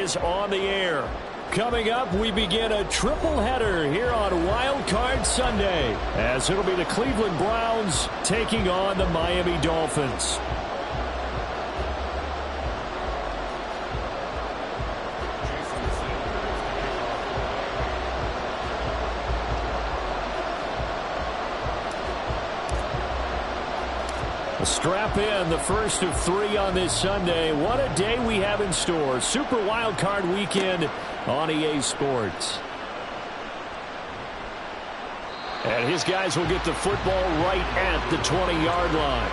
is on the air. Coming up, we begin a triple header here on Wild Card Sunday, as it'll be the Cleveland Browns taking on the Miami Dolphins. Strap in, the first of 3 on this Sunday. What a day we have in store. Super Wild Card Weekend on EA Sports. And his guys will get the football right at the 20-yard line.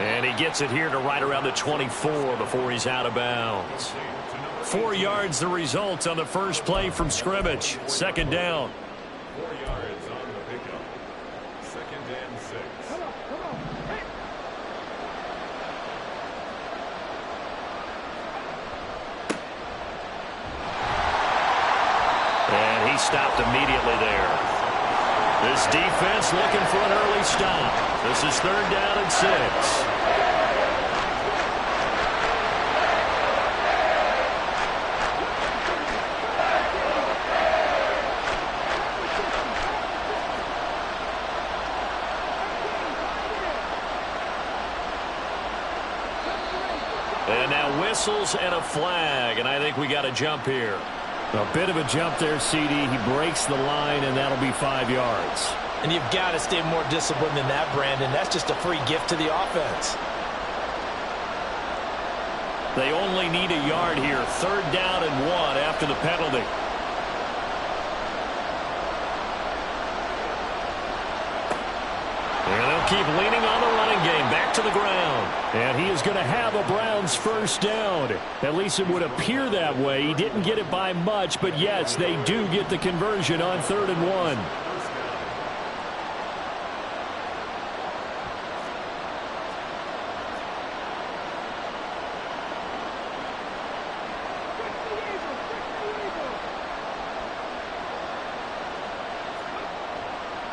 And he gets it here to right around the 24 before he's out of bounds. 4 yards the result on the first play from scrimmage. Second down. 4 yards on the pickup. Second and 6. And he stopped immediately there. This defense looking for an early stop. This is 3rd down and 6. And now whistles and a flag, and I think we got a jump here. A bit of a jump there, CD. He breaks the line, and that'll be 5 yards. And you've got to stay more disciplined than that, Brandon. That's just a free gift to the offense. They only need a yard here. 3rd down and 1 after the penalty. And they'll keep leaning on the running game. Back to the ground. And he is going to have a Browns first down. At least it would appear that way. He didn't get it by much, but yes, they do get the conversion on 3rd and 1.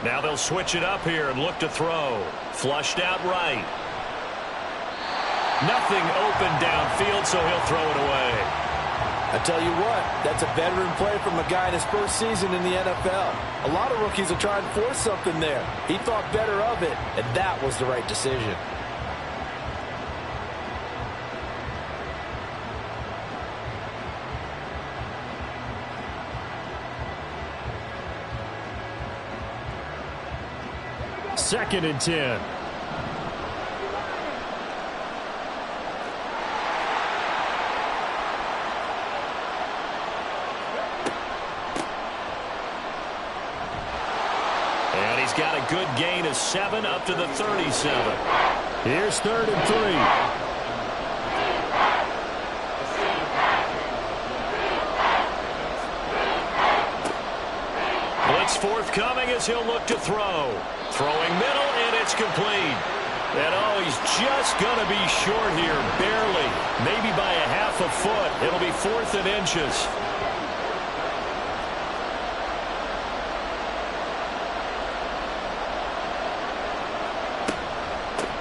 Now they'll switch it up here and look to throw. Flushed out right. Nothing open downfield, so he'll throw it away. I tell you what, that's a veteran play from a guy in his first season in the NFL. A lot of rookies are trying to force something there. He thought better of it, and that was the right decision. Second and 10. And he's got a good gain of 7 up to the 37. Here's 3rd and 3. Blitz forthcoming as he'll look to throw. Throwing middle, and it's complete. And oh, he's just going to be short here, barely. Maybe by a half a foot. It'll be 4th and inches.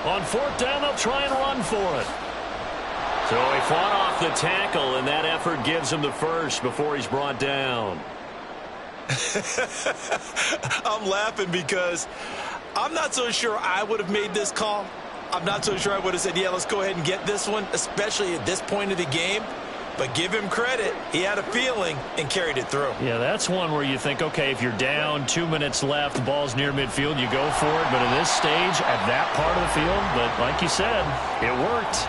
On 4th down, they'll try and run for it. So he fought off the tackle, and that effort gives him the first before he's brought down. I'm laughing because I'm not so sure I would have made this call. I'm not so sure I would have said, yeah, let's go ahead and get this one, especially at this point of the game. But give him credit. He had a feeling and carried it through. Yeah, that's one where you think, okay, if you're down, 2 minutes left, the ball's near midfield, you go for it. But at this stage, at that part of the field, but like you said, it worked.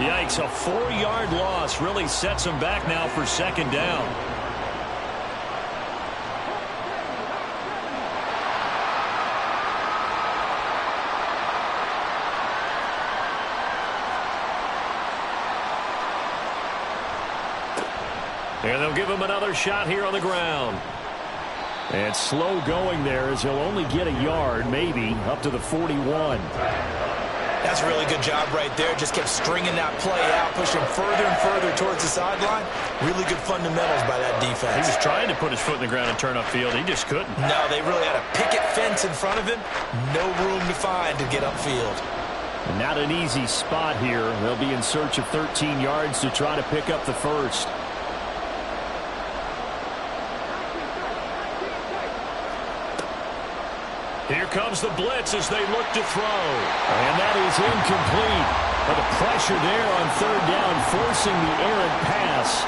Yikes, a 4-yard loss really sets him back now for 2nd down. And they'll give him another shot here on the ground. And slow going there as he'll only get a yard, maybe, up to the 41. That's a really good job right there. Just kept stringing that play out, pushing further and further towards the sideline. Really good fundamentals by that defense. He was trying to put his foot in the ground and turn upfield. He just couldn't. No, they really had a picket fence in front of him. No room to find to get upfield. Not an easy spot here. They'll be in search of 13 yards to try to pick up the first. Here comes the blitz as they look to throw. And that is incomplete. But the pressure there on third down, forcing the errant pass.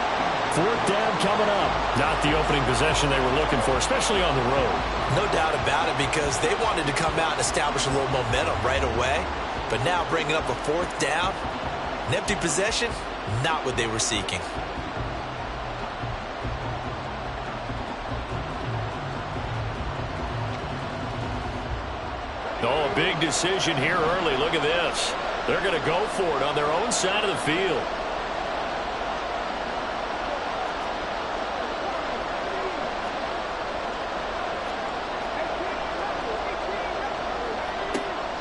Fourth down coming up. Not the opening possession they were looking for, especially on the road. No doubt about it, because they wanted to come out and establish a little momentum right away. But now bringing up a fourth down, an empty possession, not what they were seeking. Oh, a big decision here early. Look at this. They're going to go for it on their own side of the field.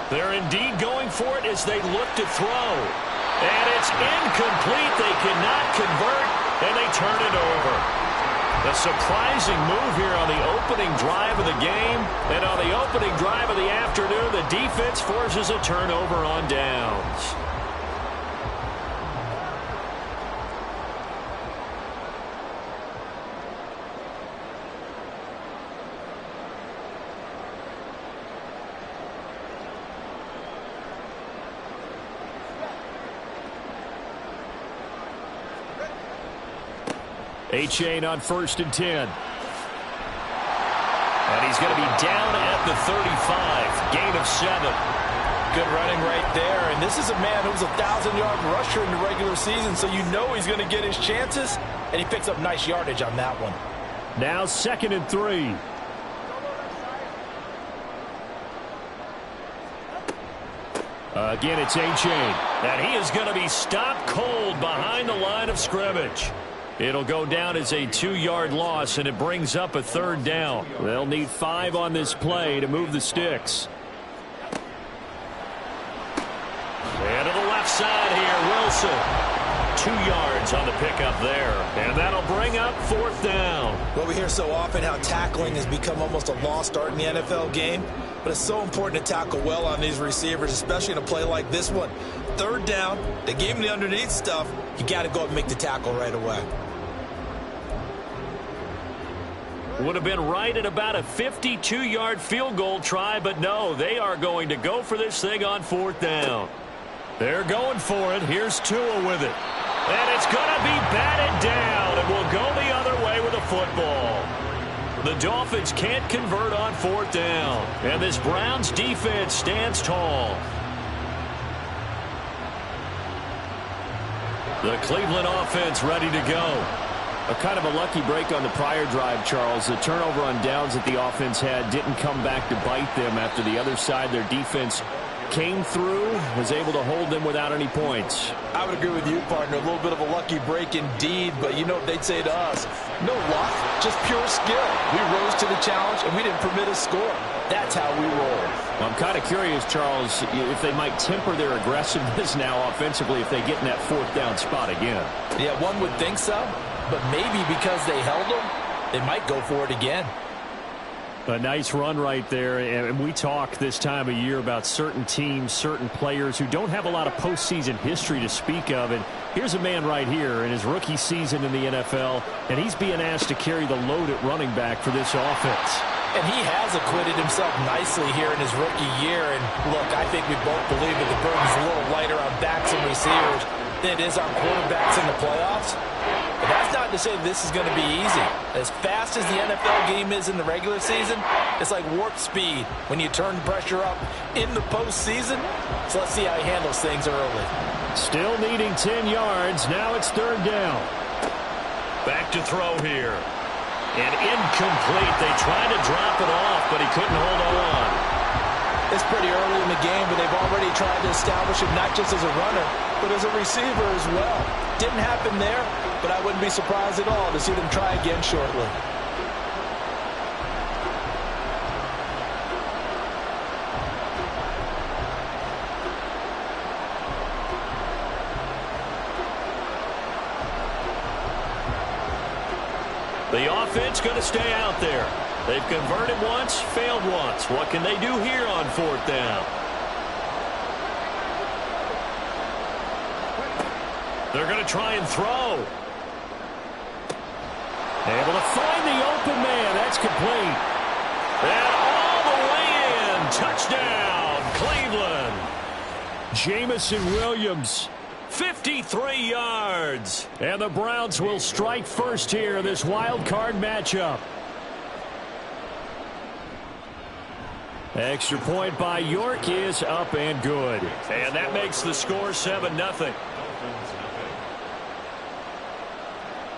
They're indeed going for it as they look to throw. And it's incomplete. They cannot convert, and they turn it over. A surprising move here on the opening drive of the game. And on the opening drive of the afternoon, the defense forces a turnover on downs. A-Chain on 1st and 10. And he's going to be down at the 35. Gain of 7. Good running right there. And this is a man who's a 1,000-yard rusher in the regular season, so you know he's going to get his chances. And he picks up nice yardage on that one. Now 2nd and 3. Again, it's A-Chain. And he is going to be stopped cold behind the line of scrimmage. It'll go down as a 2-yard loss, and it brings up a 3rd down. They'll need 5 on this play to move the sticks. And to the left side here, Wilson. 2 yards on the pickup there. And that'll bring up 4th down. Well, we hear so often how tackling has become almost a lost art in the NFL game. But it's so important to tackle well on these receivers, especially in a play like this one. 3rd down, they gave him the underneath stuff. You got to go up and make the tackle right away. Would have been right at about a 52-yard field goal try, but no, they are going to go for this thing on 4th down. They're going for it. Here's Tua with it. And it's going to be batted down, and will go the other way with a football. The Dolphins can't convert on 4th down, and this Browns defense stands tall. The Cleveland offense ready to go. A kind of a lucky break on the prior drive, Charles. The turnover on downs that the offense had didn't come back to bite them after the other side. Their defense came through, was able to hold them without any points. I would agree with you, partner. A little bit of a lucky break indeed, but you know what they'd say to us. No luck, just pure skill. We rose to the challenge, and we didn't permit a score. That's how we roll. Well, I'm kind of curious, Charles, if they might temper their aggressiveness now offensively if they get in that 4th down spot again. Yeah, one would think so, but maybe because they held them, they might go for it again. A nice run right there, and we talk this time of year about certain teams, certain players who don't have a lot of postseason history to speak of, and here's a man right here in his rookie season in the NFL, and he's being asked to carry the load at running back for this offense. And he has acquitted himself nicely here in his rookie year, and look, I think we both believe that the burden's a little lighter on backs and receivers than it is on quarterbacks in the playoffs. But that's not to say this is going to be easy. As fast as the NFL game is in the regular season, it's like warp speed when you turn pressure up in the postseason. So let's see how he handles things early. Still needing 10 yards. Now it's 3rd down. Back to throw here. And incomplete. They tried to drop it off, but he couldn't hold on. It's pretty early in the game, but they've already tried to establish him not just as a runner, but as a receiver as well. Didn't happen there, but I wouldn't be surprised at all to see them try again shortly. The offense going to stay out there. They've converted once, failed once. What can they do here on 4th down? They're going to try and throw. Able to find the open man. That's complete. And all the way in. Touchdown, Cleveland. Jamison Williams, 53 yards. And the Browns will strike first here in this wild card matchup. Extra point by York is up and good. And that makes the score 7-0.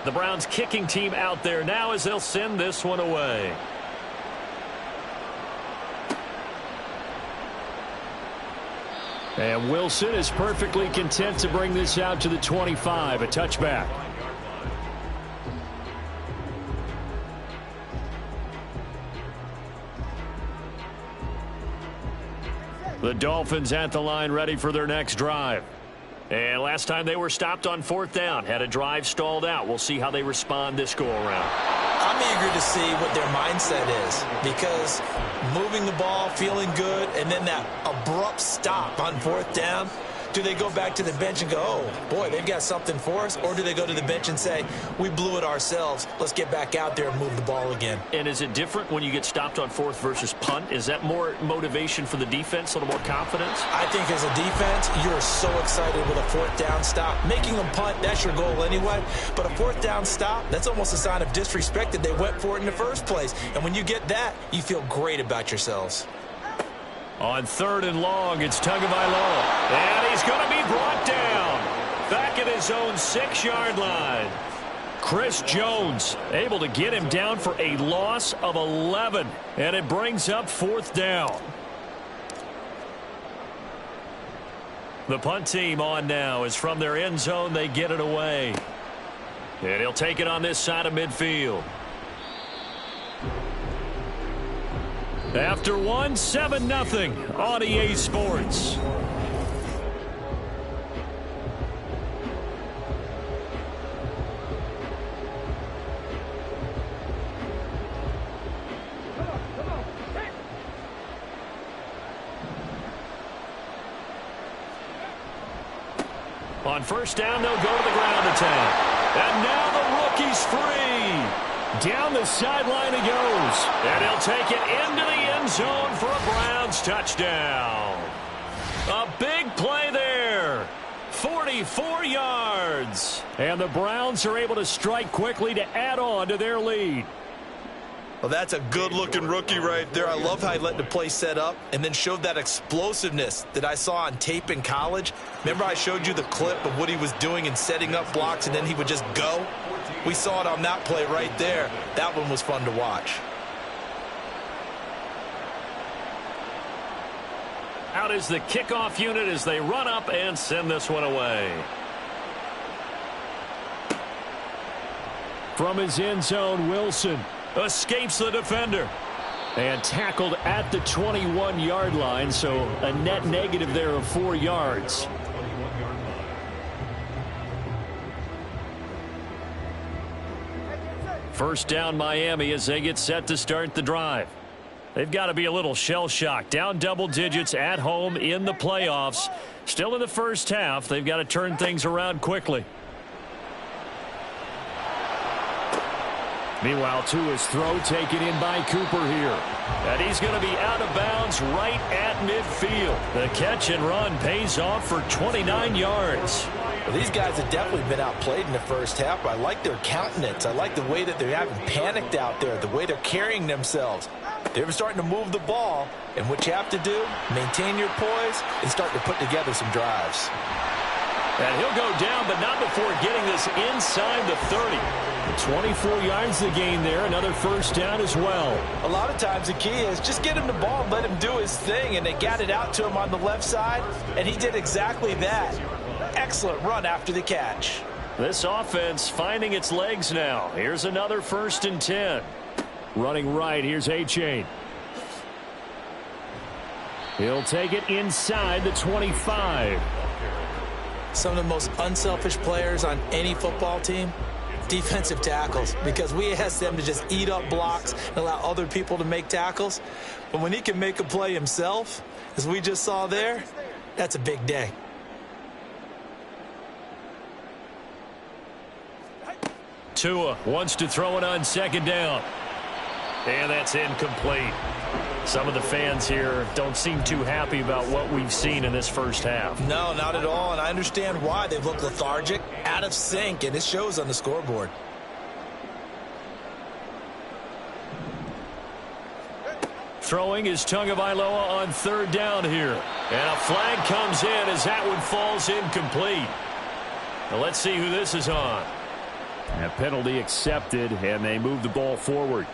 The Browns kicking team out there now as they'll send this one away. And Wilson is perfectly content to bring this out to the 25, a touchback. The Dolphins at the line ready for their next drive. And last time they were stopped on 4th down, had a drive stalled out. We'll see how they respond this go-around. I'm eager to see what their mindset is, because moving the ball, feeling good, and then that abrupt stop on 4th down, do they go back to the bench and go, oh, boy, they've got something for us? Or do they go to the bench and say, we blew it ourselves, let's get back out there and move the ball again? And is it different when you get stopped on 4th versus punt? Is that more motivation for the defense, a little more confidence? I think as a defense, you're so excited with a 4th down stop. Making them punt, that's your goal anyway. But a 4th down stop, that's almost a sign of disrespect that they went for it in the first place. And when you get that, you feel great about yourselves. On 3rd and long, it's Tagovailoa. And he's going to be brought down. Back at his own 6-yard line. Chris Jones able to get him down for a loss of 11. And it brings up 4th down. The punt team on now is from their end zone. They get it away. And he'll take it on this side of midfield. After 7-0 on EA Sports. On 1st down, they'll go to the ground attack. And now the rookie's free. Down the sideline he goes. And he'll take it into the end zone for a Browns touchdown. A big play there. 44 yards. And the Browns are able to strike quickly to add on to their lead. Well, that's a good-looking rookie right there. I love how he let the play set up and then showed that explosiveness that I saw on tape in college. Remember I showed you the clip of what he was doing and setting up blocks, and then he would just go? We saw it on that play right there. That one was fun to watch. Out is the kickoff unit as they run up and send this one away. From his end zone, Wilson escapes the defender. And tackled at the 21-yard line, so a net negative there of 4 yards. First down Miami as they get set to start the drive. They've got to be a little shell-shocked. Down double digits at home in the playoffs. Still in the first half. They've got to turn things around quickly. Meanwhile, Tua's throw taken in by Cooper here. And he's going to be out of bounds right at midfield. The catch and run pays off for 29 yards. Well, these guys have definitely been outplayed in the first half. I like their countenance. I like the way that they haven't panicked out there, the way they're carrying themselves. They're starting to move the ball, and what you have to do, maintain your poise and start to put together some drives. And he'll go down, but not before getting this inside the 30. 24 yards the gain there. Another first down as well. A lot of times the key is just get him the ball and let him do his thing, and they got it out to him on the left side, and he did exactly that. Excellent run after the catch. This offense finding its legs now. Here's another 1st and 10. Running right, here's A-Chain. He'll take it inside the 25. Some of the most unselfish players on any football team, defensive tackles, because we ask them to just eat up blocks and allow other people to make tackles. But when he can make a play himself, as we just saw there, that's a big day. Tua wants to throw it on second down. And that's incomplete. Some of the fans here don't seem too happy about what we've seen in this first half. No, not at all, and I understand why. They've looked lethargic, out of sync, and it shows on the scoreboard. Throwing is Tagovailoa on third down here. And a flag comes in as that one falls incomplete. Now let's see who this is on. A penalty accepted, and they move the ball forward.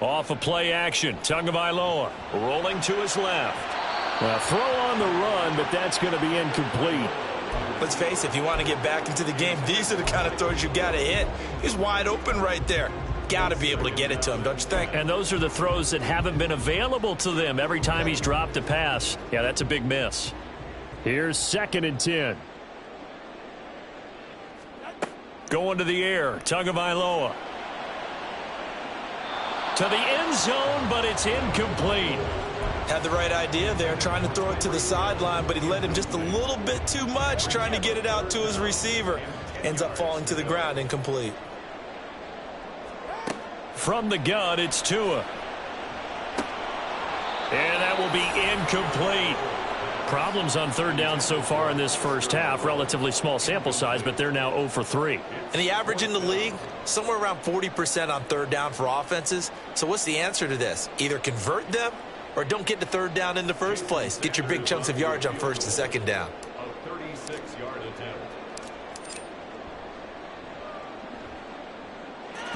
Off a play action. Tagovailoa rolling to his left. Well, throw on the run, but that's going to be incomplete. Let's face it, if you want to get back into the game, these are the kind of throws you got to hit. He's wide open right there. Got to be able to get it to him, don't you think? And those are the throws that haven't been available to them every time he's dropped a pass. Yeah, that's a big miss. Here's 2nd and 10. Going to the air. Tagovailoa. To the end zone, but it's incomplete. Had the right idea there, trying to throw it to the sideline, but he let him just a little bit too much, trying to get it out to his receiver. Ends up falling to the ground, incomplete. From the gun, it's Tua. And that will be incomplete. Problems on third down so far in this first half. Relatively small sample size, but they're now 0 for 3. And the average in the league, somewhere around 40% on third down for offenses. So what's the answer to this? Either convert them or don't get to third down in the first place. Get your big chunks of yards on first and second down. A 36-yard attempt.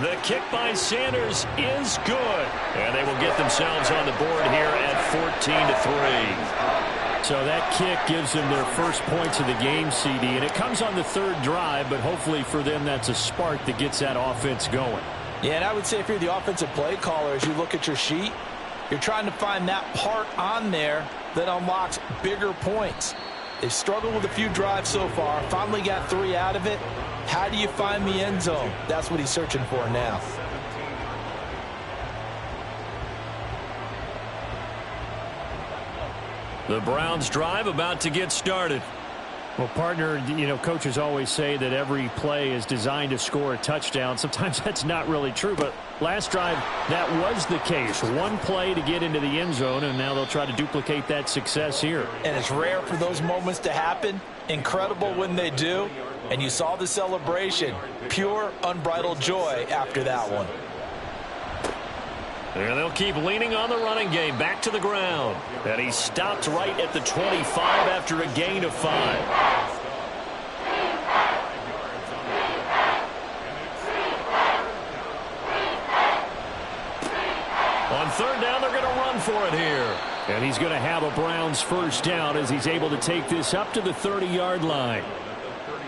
The kick by Sanders is good. And they will get themselves on the board here at 14-3. So that kick gives them their first points of the game, CD, and it comes on the third drive, but hopefully for them that's a spark that gets that offense going. Yeah, and I would say if you're the offensive play caller, as you look at your sheet, you're trying to find that part on there that unlocks bigger points. They've struggled with a few drives so far, finally got 3 out of it. How do you find the end zone? That's what he's searching for now. The Browns drive about to get started. Well, partner, coaches always say that every play is designed to score a touchdown. Sometimes that's not really true, but last drive, that was the case. One play to get into the end zone, and now they'll try to duplicate that success here. And it's rare for those moments to happen. Incredible when they do. And you saw the celebration. Pure, unbridled joy after that one. And they'll keep leaning on the running game back to the ground. And he stopped right at the 25 after a gain of 5. On third down, they're going to run for it here. And he's going to have a Browns first down as he's able to take this up to the 30-yard line.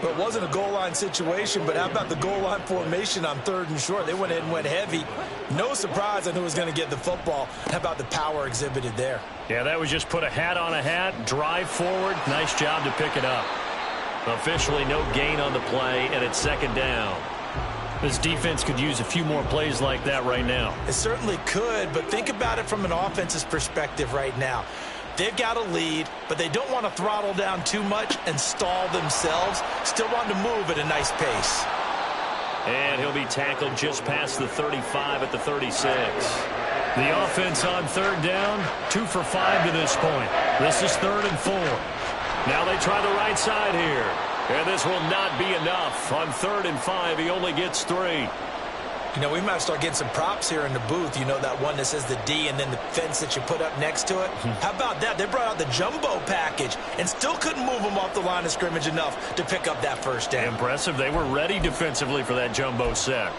Well, it wasn't a goal line situation, but how about the goal line formation on third and short? They went ahead and went heavy. No surprise on who was going to get the football. How about the power exhibited there? Yeah, that was just put a hat on a hat, drive forward. Nice job to pick it up. Officially no gain on the play, and it's second down. This defense could use a few more plays like that right now. It certainly could, but think about it from an offense's perspective right now. They've got a lead, but they don't want to throttle down too much and stall themselves. Still want to move at a nice pace. And he'll be tackled just past the 35 at the 36. The offense on third down, 2 for 5 to this point. This is 3rd and 4. Now they try the right side here. And this will not be enough. On 3rd and 5, he only gets 3. You know, we might start getting some props here in the booth. You know, that one that says the D and then the fence that you put up next to it. How about that? They brought out the jumbo package and still couldn't move them off the line of scrimmage enough to pick up that first down. Impressive. They were ready defensively for that jumbo set.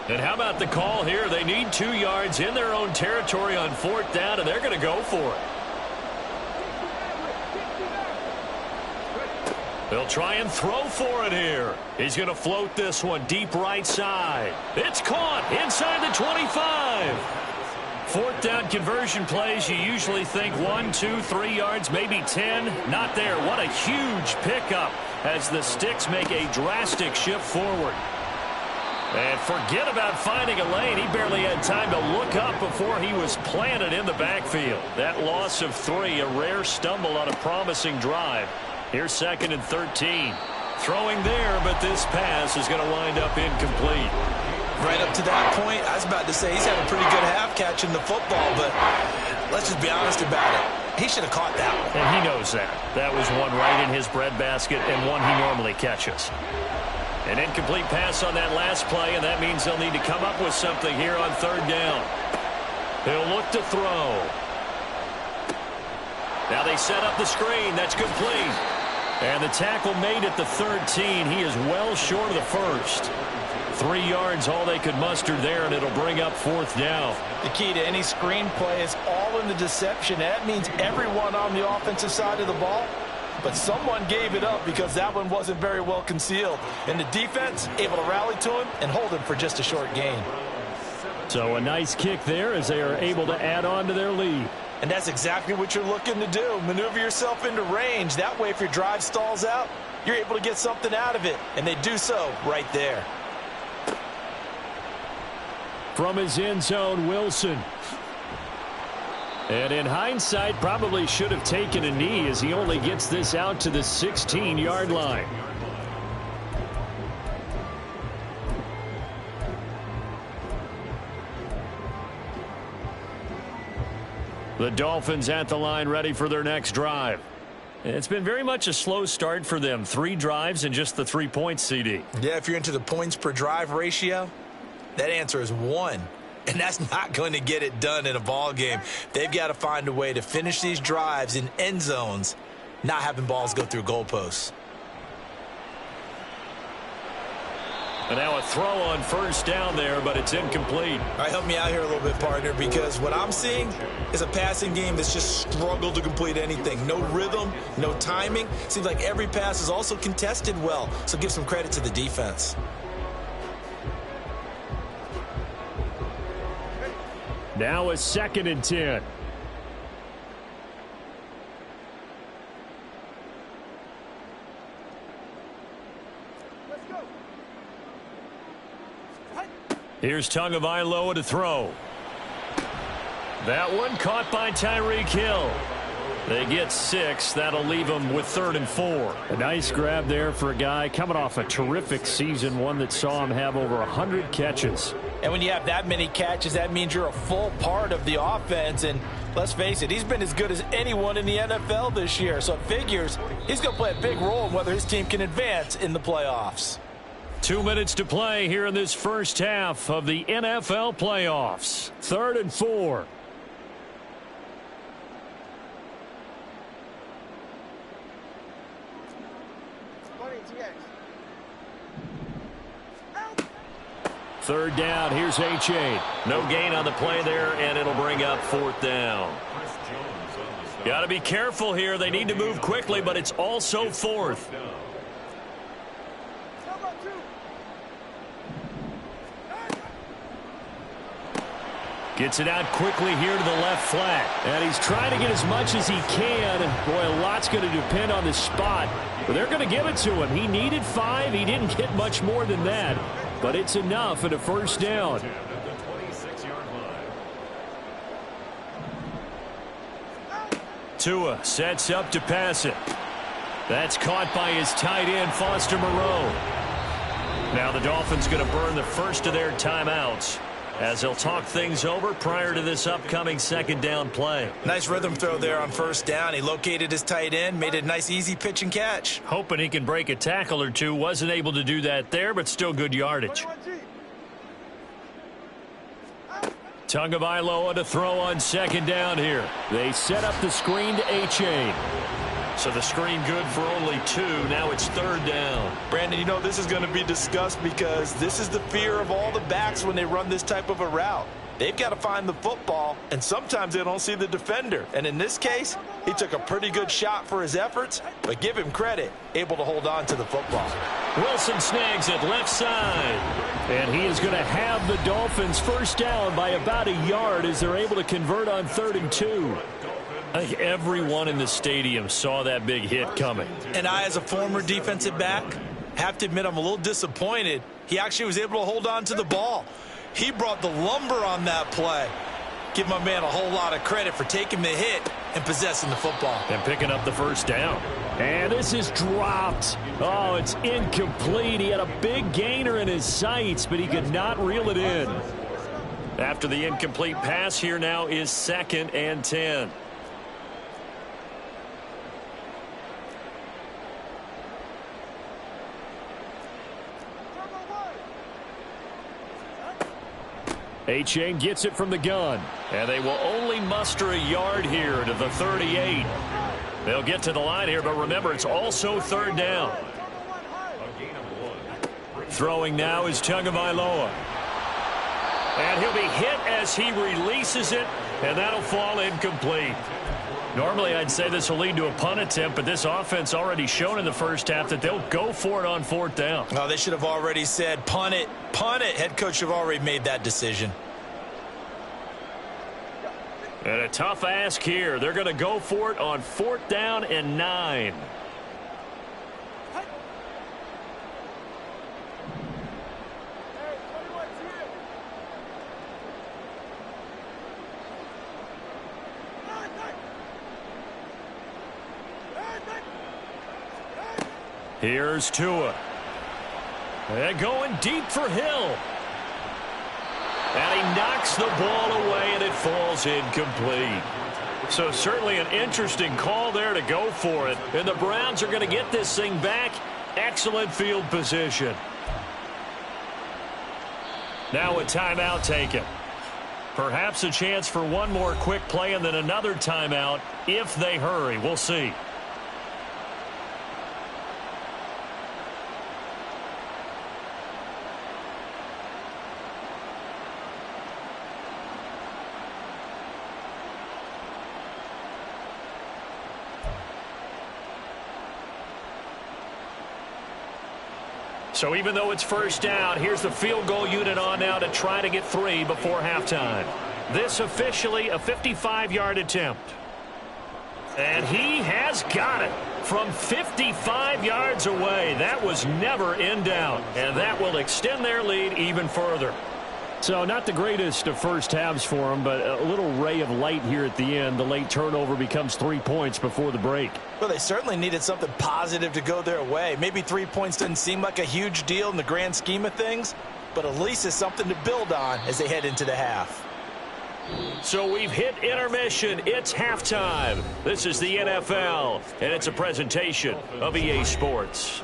And how about the call here? They need 2 yards in their own territory on 4th down, and they're going to go for it. They'll try and throw for it here. He's going to float this one deep right side. It's caught inside the 25. 4th down conversion plays, you usually think 1, 2, 3 yards, maybe 10. Not there. What a huge pickup as the Sticks make a drastic shift forward. And forget about finding a lane. He barely had time to look up before he was planted in the backfield. That loss of 3, a rare stumble on a promising drive. Here's 2nd and 13. Throwing there, but this pass is going to wind up incomplete. Right up to that point, I was about to say he's had a pretty good half catching the football, but let's just be honest about it. He should have caught that one. And he knows that. That was one right in his breadbasket and one he normally catches. An incomplete pass on that last play, and that means they'll need to come up with something here on 3rd down. He'll look to throw. Now they set up the screen. That's complete. And the tackle made at the 13. He is well short of the first. 3 yards, all they could muster there, and it'll bring up 4th down. The key to any screen play is all in the deception. That means everyone on the offensive side of the ball, but someone gave it up because that one wasn't very well concealed. And the defense able to rally to him and hold him for just a short gain. So a nice kick there as they are able to add on to their lead. And that's exactly what you're looking to do. Maneuver yourself into range. That way, if your drive stalls out, you're able to get something out of it. And they do so right there. From his end zone, Wilson. And in hindsight, probably should have taken a knee as he only gets this out to the 16-yard line. The Dolphins at the line ready for their next drive. It's been very much a slow start for them. 3 drives and just the 3 points, CD. Yeah, if you're into the points per drive ratio, that answer is 1. And that's not going to get it done in a ball game. They've got to find a way to finish these drives in end zones, not having balls go through goalposts. And now a throw on 1st down there, but it's incomplete. All right, help me out here a little bit, partner, because what I'm seeing is a passing game that's just struggled to complete anything. No rhythm, no timing. Seems like every pass is also contested well, so give some credit to the defense. Now a 2nd and 10. Here's Tagovailoa to throw. That one caught by Tyreek Hill. They get 6. That'll leave them with 3rd and 4. A nice grab there for a guy coming off a terrific season, one that saw him have over 100 catches. And when you have that many catches, that means you're a full part of the offense. And let's face it, he's been as good as anyone in the NFL this year. So it figures he's going to play a big role in whether his team can advance in the playoffs. 2 minutes to play here in this first half of the NFL playoffs. 3rd and 4. Third down, here's H.A. No gain on the play there, and it'll bring up 4th down. Got to be careful here. They need to move quickly, but it's also 4th. Gets it out quickly here to the left flat. And he's trying to get as much as he can. Boy, a lot's going to depend on the spot. But they're going to give it to him. He needed 5. He didn't get much more than that. But it's enough at a 1st down. Tua sets up to pass it. That's caught by his tight end, Foster Moreau. Now the Dolphins going to burn the first of their timeouts as they'll talk things over prior to this upcoming 2nd down play. Nice rhythm throw there on 1st down. He located his tight end, made it a nice easy pitch and catch. Hoping he can break a tackle or two. Wasn't able to do that there, but still good yardage. Tagovailoa to throw on 2nd down here. They set up the screen to H.A. So the screen good for only 2. Now it's 3rd down. Brandon, you know this is going to be discussed because this is the fear of all the backs when they run this type of a route. They've got to find the football, and sometimes they don't see the defender. And in this case, he took a pretty good shot for his efforts, but give him credit, able to hold on to the football. Wilson snags it left side. And he is going to have the Dolphins first down by about a yard as they're able to convert on 3rd and 2. I think everyone in the stadium saw that big hit coming. And I, as a former defensive back, have to admit I'm a little disappointed. He actually was able to hold on to the ball. He brought the lumber on that play. Give my man a whole lot of credit for taking the hit and possessing the football. And picking up the first down. And this is dropped. Oh, it's incomplete. He had a big gainer in his sights, but he could not reel it in. After the incomplete pass, here now is 2nd and 10. Achane gets it from the gun. And they will only muster a yard here to the 38. They'll get to the line here, but remember, it's also 3rd down. Throwing now is Tagovailoa. And he'll be hit as he releases it, and that'll fall incomplete. Normally, I'd say this will lead to a punt attempt, but this offense already shown in the first half that they'll go for it on 4th down. Oh, they should have already said, punt it, punt it. Head coach should have already made that decision. And a tough ask here. They're going to go for it on 4th down and 9. Here's Tua. And going deep for Hill. And he knocks the ball away, and it falls incomplete. So certainly an interesting call there to go for it. And the Browns are going to get this thing back. Excellent field position. Now a timeout taken. Perhaps a chance for one more quick play and then another timeout if they hurry. We'll see. So even though it's first down, here's the field goal unit on now to try to get 3 before halftime. This officially a 55-yard attempt. And he has got it from 55 yards away. That was never in doubt. And that will extend their lead even further. So not the greatest of first halves for them, but a little ray of light here at the end. The late turnover becomes 3 points before the break. Well, they certainly needed something positive to go their way. Maybe 3 points doesn't seem like a huge deal in the grand scheme of things, but at least it's something to build on as they head into the half. So we've hit intermission. It's halftime. This is the NFL, and it's a presentation of EA Sports.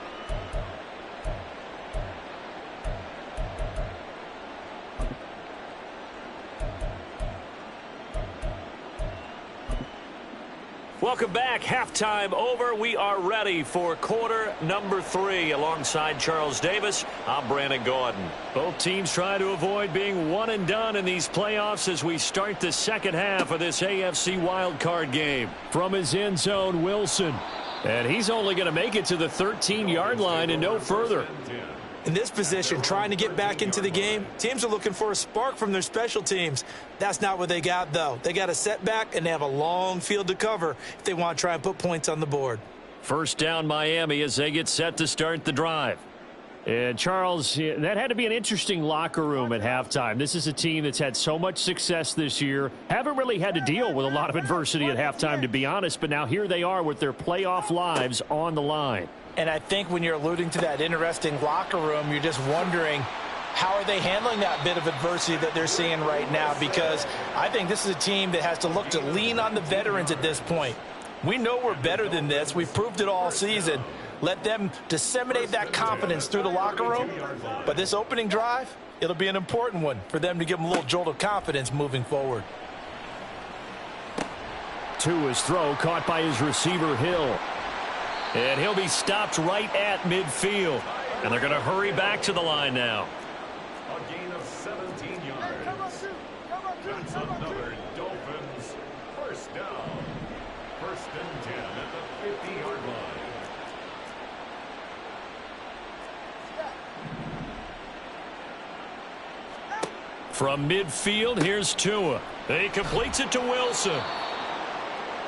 Welcome back. Halftime over. We are ready for quarter number 3. Alongside Charles Davis, I'm Brandon Gaudin. Both teams try to avoid being one and done in these playoffs as we start the second half of this AFC wildcard game. From his end zone, Wilson. And he's only going to make it to the 13-yard line and no further. In this position, trying to get back into the game, teams are looking for a spark from their special teams. That's not what they got, though. They got a setback, and they have a long field to cover if they want to try and put points on the board. First down, Miami, as they get set to start the drive. And, Charles, that had to be an interesting locker room at halftime. This is a team that's had so much success this year. Haven't really had to deal with a lot of adversity at halftime, to be honest, but now here they are with their playoff lives on the line. And I think when you're alluding to that interesting locker room, you're just wondering how are they handling that bit of adversity that they're seeing right now, because I think this is a team that has to look to lean on the veterans at this point. We know we're better than this. We've proved it all season. Let them disseminate that confidence through the locker room. But this opening drive, it'll be an important one for them to give them a little jolt of confidence moving forward. To his throw, caught by his receiver, Hill. And he'll be stopped right at midfield. And they're going to hurry back to the line now. A gain of 17 yards. That's another Dolphins first down. 1st and 10 at the 50-yard line. From midfield, here's Tua. He completes it to Wilson.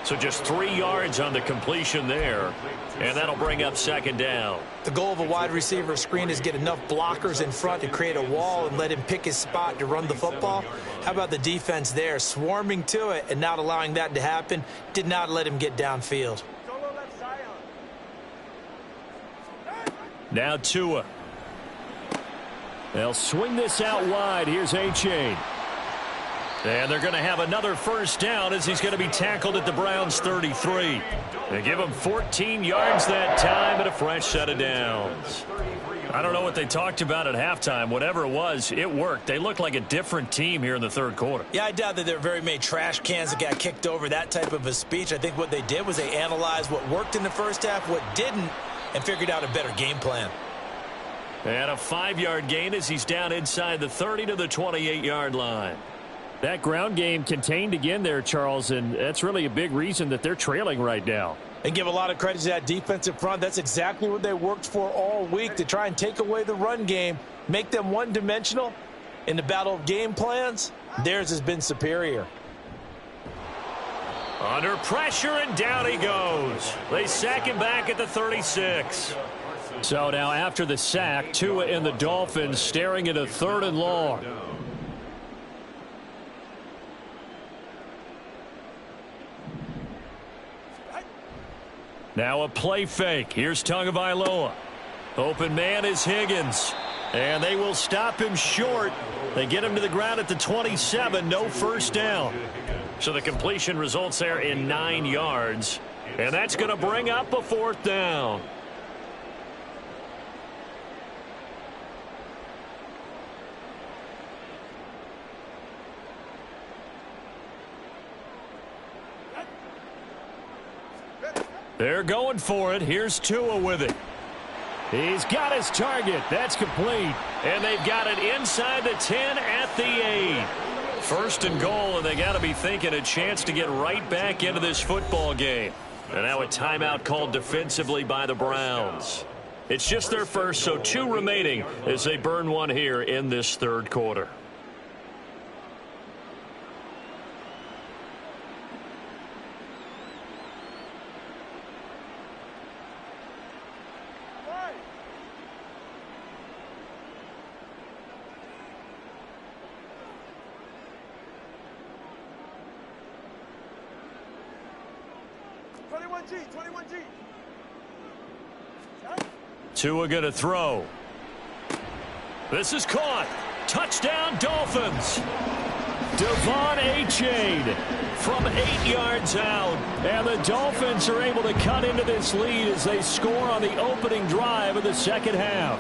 So just 3 yards on the completion there. And that'll bring up 2nd down. The goal of a wide receiver screen is get enough blockers in front to create a wall and let him pick his spot to run the football. How about the defense there, swarming to it and not allowing that to happen? Did not let him get downfield. Now Tua. They'll swing this out wide. Here's A-Chain. And they're going to have another first down as he's going to be tackled at the Browns' 33. They give him 14 yards that time and a fresh set of downs. I don't know what they talked about at halftime. Whatever it was, it worked. They look like a different team here in the 3rd quarter. Yeah, I doubt that there are very many trash cans that got kicked over, that type of a speech. I think what they did was they analyzed what worked in the first half, what didn't, and figured out a better game plan. And a 5-yard gain as he's down inside the 30 to the 28-yard line. That ground game contained again there, Charles, and that's really a big reason that they're trailing right now. And give a lot of credit to that defensive front. That's exactly what they worked for all week, to try and take away the run game, make them one-dimensional. In the battle of game plans, theirs has been superior. Under pressure, and down he goes. They sack him back at the 36. So now after the sack, Tua and the Dolphins staring at a 3rd and long. Now a play fake. Here's Tagovailoa. Open man is Higgins. And they will stop him short. They get him to the ground at the 27. No first down. So the completion results there in 9 yards. And that's going to bring up a 4th down. They're going for it. Here's Tua with it. He's got his target. That's complete. And they've got it inside the 10 at the 8. 1st and goal, and they got to be thinking a chance to get right back into this football game. And now a timeout called defensively by the Browns. It's just their first, so 2 remaining as they burn one here in this 3rd quarter. Tua going to throw. This is caught. Touchdown, Dolphins. Devon A-Chain from 8 yards out. And the Dolphins are able to cut into this lead as they score on the opening drive of the 2nd half.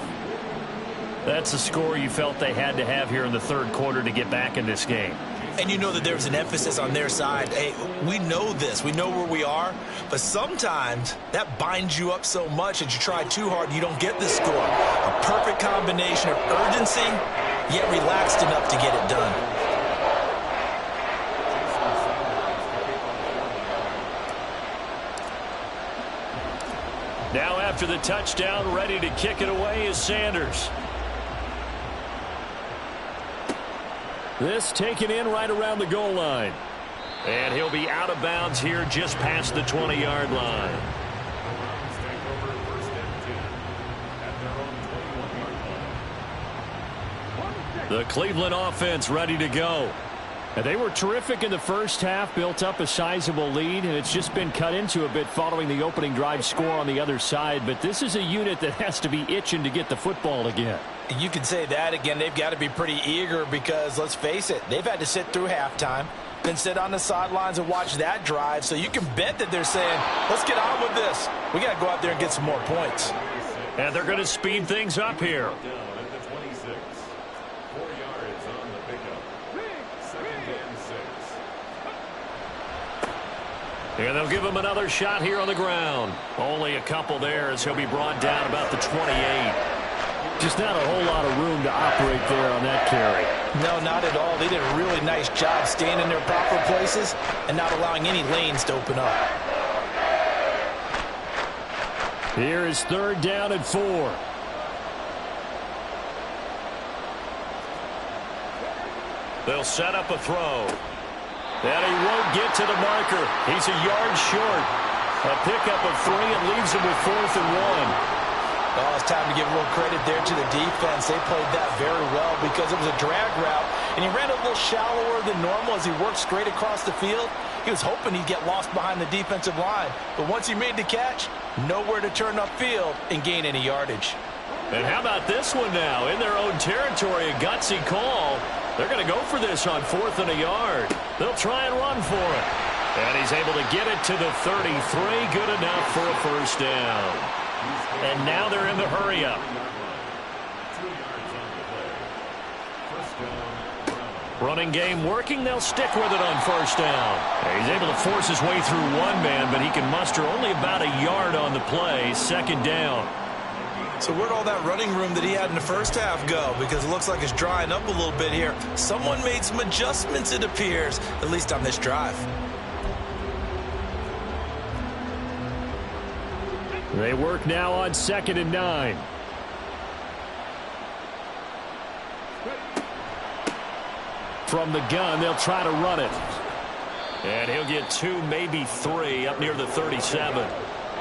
That's a score you felt they had to have here in the 3rd quarter to get back in this game. And you know that there's an emphasis on their side. Hey, we know this. We know where we are. But sometimes that binds you up so much that you try too hard and you don't get the score. A perfect combination of urgency, yet relaxed enough to get it done. Now after the touchdown, ready to kick it away is Sanders. This taken in right around the goal line. And he'll be out of bounds here just past the 20-yard line. The Cleveland offense ready to go. And they were terrific in the first half, built up a sizable lead, and it's just been cut into a bit following the opening drive score on the other side. But this is a unit that has to be itching to get the football again. You can say that again. They've got to be pretty eager because, let's face it, they've had to sit through halftime, then sit on the sidelines and watch that drive. So you can bet that they're saying, let's get on with this. We got to go out there and get some more points. And they're going to speed things up here. And they'll give him another shot here on the ground. Only a couple there as he'll be brought down about the 28. Just not a whole lot of room to operate there on that carry. No, not at all. They did a really nice job staying in their proper places and not allowing any lanes to open up. Here is 3rd down and 4. They'll set up a throw. And he won't get to the marker. He's a yard short. A pickup of 3 and leaves him with 4th and 1. Oh, it's time to give a little credit there to the defense. They played that very well because it was a drag route, and he ran a little shallower than normal as he worked straight across the field. He was hoping he'd get lost behind the defensive line, but once he made the catch, nowhere to turn upfield and gain any yardage. And how about this one now? In their own territory, a gutsy call. They're going to go for this on 4th and a yard. They'll try and run for it. And he's able to get it to the 33. Good enough for a 1st down. And now they're in the hurry-up. Running game working. They'll stick with it on 1st down. He's able to force his way through one man, but he can muster only about a yard on the play. 2nd down. So where'd all that running room that he had in the first half go? Because it looks like it's drying up a little bit here. Someone made some adjustments, it appears, at least on this drive. They work now on 2nd and 9. From the gun, they'll try to run it. And he'll get 2, maybe 3 up near the 37.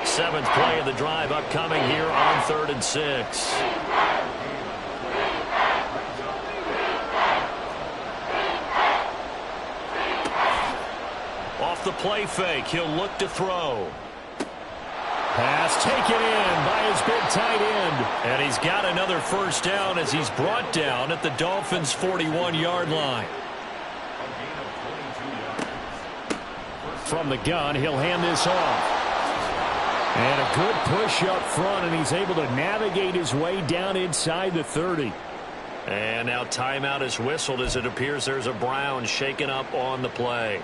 7th play of the drive upcoming here on 3rd and 6. Off the play fake, he'll look to throw. Pass taken in by his big tight end. And he's got another 1st down as he's brought down at the Dolphins' 41-yard line. From the gun, he'll hand this off. And a good push up front, and he's able to navigate his way down inside the 30. And now timeout is whistled as it appears there's a Brown shaken up on the play.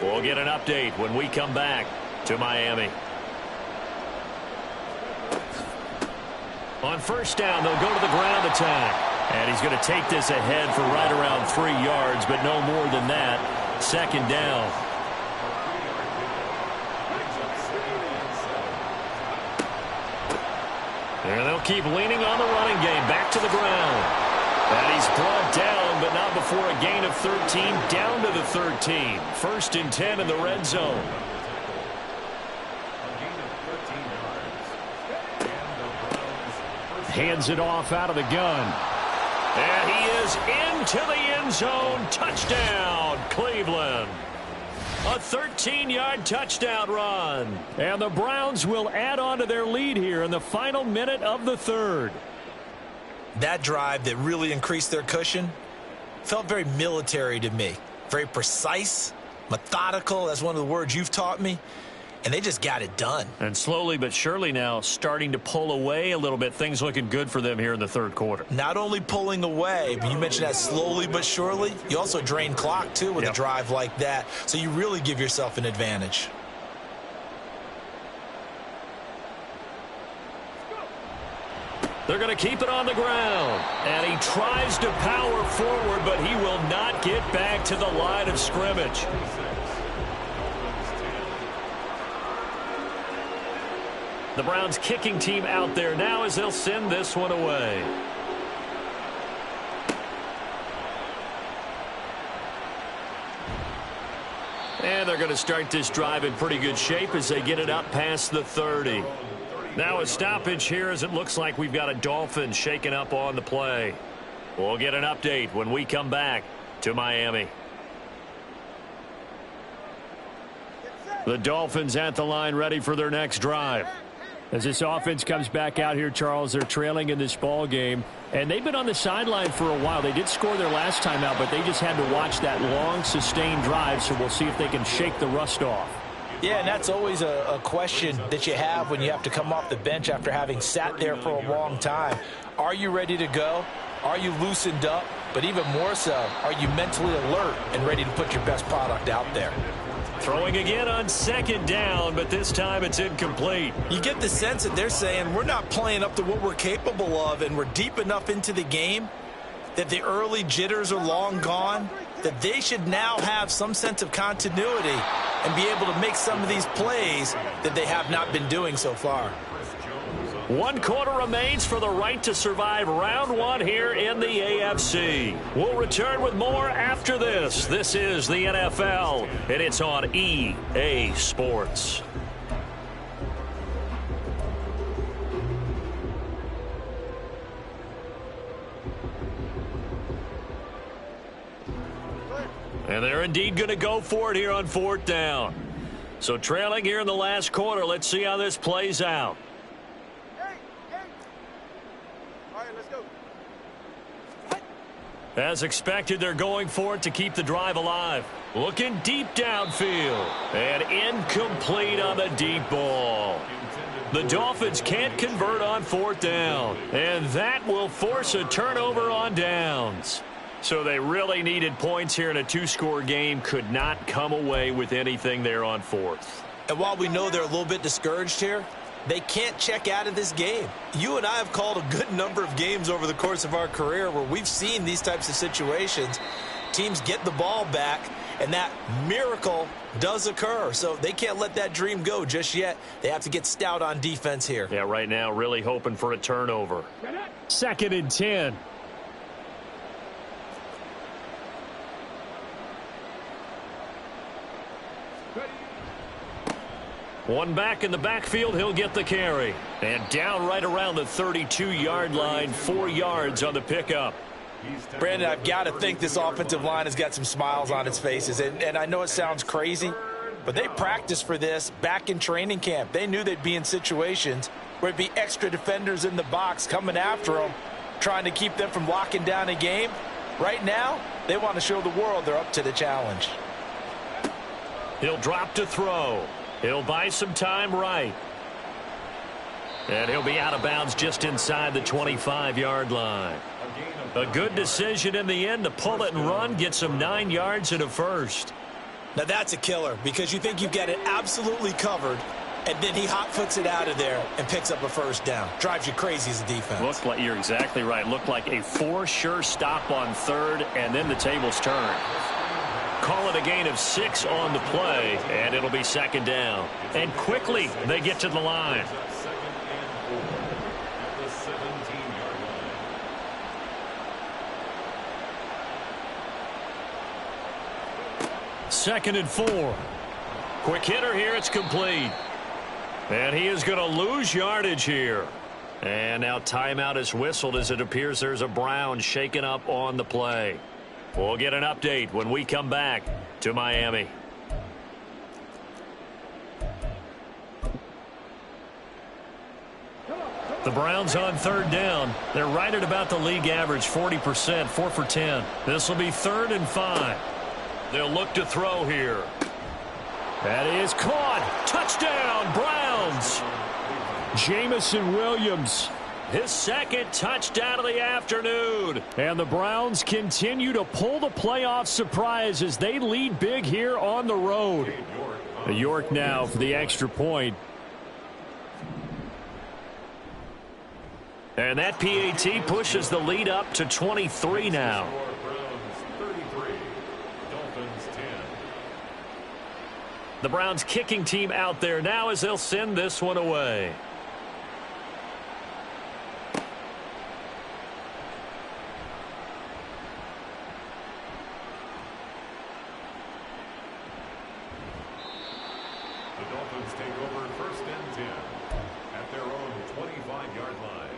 We'll get an update when we come back to Miami. On 1st down, they'll go to the ground attack. And he's going to take this ahead for right around 3 yards, but no more than that. 2nd down. And they'll keep leaning on the running game. Back to the ground. And he's brought down, but not before a gain of 13. Down to the 13. 1st and 10 in the red zone. Hands it off out of the gun. And he is into the end zone. Touchdown, Cleveland. A 13-yard touchdown run. And the Browns will add on to their lead here in the final minute of the 3rd. That drive that really increased their cushion felt very military to me. Very precise, methodical. That's one of the words you've taught me. And they just got it done. And slowly but surely now starting to pull away a little bit. Things looking good for them here in the 3rd quarter. Not only pulling away, but you mentioned that slowly but surely. You also drain clock, too, with a drive like that. So you really give yourself an advantage. They're going to keep it on the ground. And he tries to power forward, but he will not get back to the line of scrimmage. The Browns kicking team out there now as they'll send this one away. And they're going to start this drive in pretty good shape as they get it up past the 30. Now a stoppage here as it looks like we've got a Dolphin shaken up on the play. We'll get an update when we come back to Miami. The Dolphins at the line ready for their next drive. As this offense comes back out here, Charles, they're trailing in this ball game. And they've been on the sideline for a while. They did score their last time out, but they just had to watch that long, sustained drive. So we'll see if they can shake the rust off. Yeah, and that's always a question that you have when you have to come off the bench after having sat there for a long time. Are you ready to go? Are you loosened up? But even more so, are you mentally alert and ready to put your best product out there? Throwing again on second down, but this time it's incomplete. You get the sense that they're saying we're not playing up to what we're capable of, and we're deep enough into the game that the early jitters are long gone, that they should now have some sense of continuity and be able to make some of these plays that they have not been doing so far. 1 quarter remains for the right to survive round 1 here in the AFC. We'll return with more after this. This is the NFL, and it's on EA Sports. And they're indeed going to go for it here on 4th down. So trailing here in the last quarter, let's see how this plays out. As expected, they're going for it to keep the drive alive. Looking deep downfield. And incomplete on the deep ball. The Dolphins can't convert on 4th down. And that will force a turnover on downs. So they really needed points here in a 2-score game. Could not come away with anything there on 4th. And while we know they're a little bit discouraged here, they can't check out of this game. You and I have called a good number of games over the course of our career where we've seen these types of situations. Teams get the ball back, and that miracle does occur. So they can't let that dream go just yet. They have to get stout on defense here. Yeah, right now really hoping for a turnover. 2nd and 10. One back in the backfield, he'll get the carry. And down right around the 32-yard line, 4 yards on the pickup. Brandon, I've got to think this offensive line has got some smiles on its faces. And I know it sounds crazy, but they practiced for this back in training camp. They knew they'd be in situations where it'd be extra defenders in the box coming after them, trying to keep them from locking down a game. Right now, they want to show the world they're up to the challenge. He'll drop to throw. He'll buy some time right. And he'll be out of bounds just inside the 25-yard line. A good decision in the end to pull it and run, get some 9 yards and a first. Now that's a killer because you think you've got it absolutely covered, and then he hot-foots it out of there and picks up a first down. Drives you crazy as a defense. Looked like, you're exactly right. Looked like a for-sure stop on 3rd, and then the tables turn. Call it a gain of 6 on the play, and it'll be 2nd down. And quickly, they get to the line. Second and 4. Quick hitter here. It's complete. And he is going to lose yardage here. And now timeout is whistled as it appears there's a Brown shaken up on the play. We'll get an update when we come back to Miami. The Browns on 3rd down. They're right at about the league average, 40%, 4 for 10. This will be 3rd and 5. They'll look to throw here. That is caught. Touchdown, Browns. Jameson Williams. His 2nd touchdown of the afternoon. And the Browns continue to pull the playoff surprise as they lead big here on the road. York now for the extra point. And that PAT pushes the lead up to 23 now. The Browns kicking team out there now as they'll send this one away. The Dolphins take over 1st and 10 at their own 25-yard line.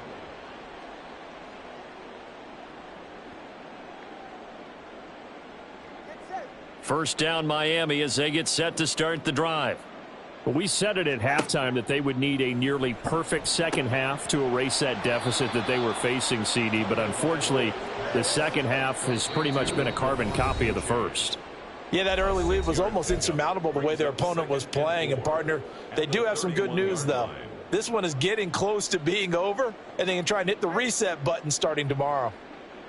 First down Miami as they get set to start the drive. Well, we said it at halftime that they would need a nearly perfect second half to erase that deficit that they were facing, CD. But unfortunately, the second half has pretty much been a carbon copy of the first. Yeah, that early lead was almost insurmountable the way their opponent was playing. And, partner, they do have some good news, though. This one is getting close to being over, and they can try and hit the reset button starting tomorrow.